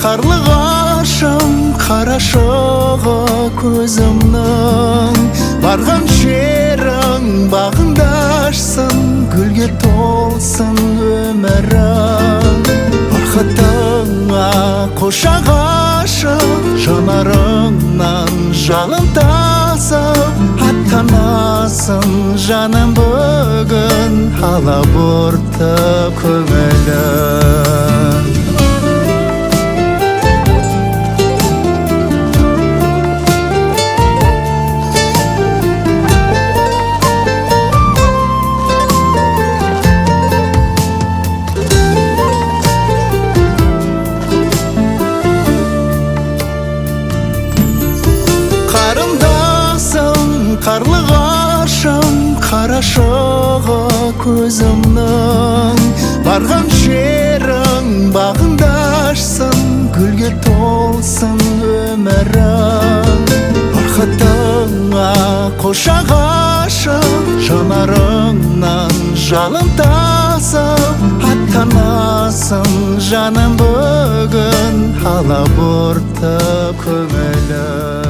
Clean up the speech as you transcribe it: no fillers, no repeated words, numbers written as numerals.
қарлығашым қарашығы көзімнің, барған жерің бағыңда ашсын, гүлге толсын өмірің. Бақытыңа қошақ ашып, жанарыңнан жалын тасып, аттанасың жаным бүгін, алабұртып көңілің. Қарлығашым қарашығы көзімнің, барған жерің бағыңда ашсын, гүлге толсын өмірің. Бақытыңа қошақ ашып, жанарыңнан жалын тасып, аттанасың жаным бүгін, алабұртып көңілің.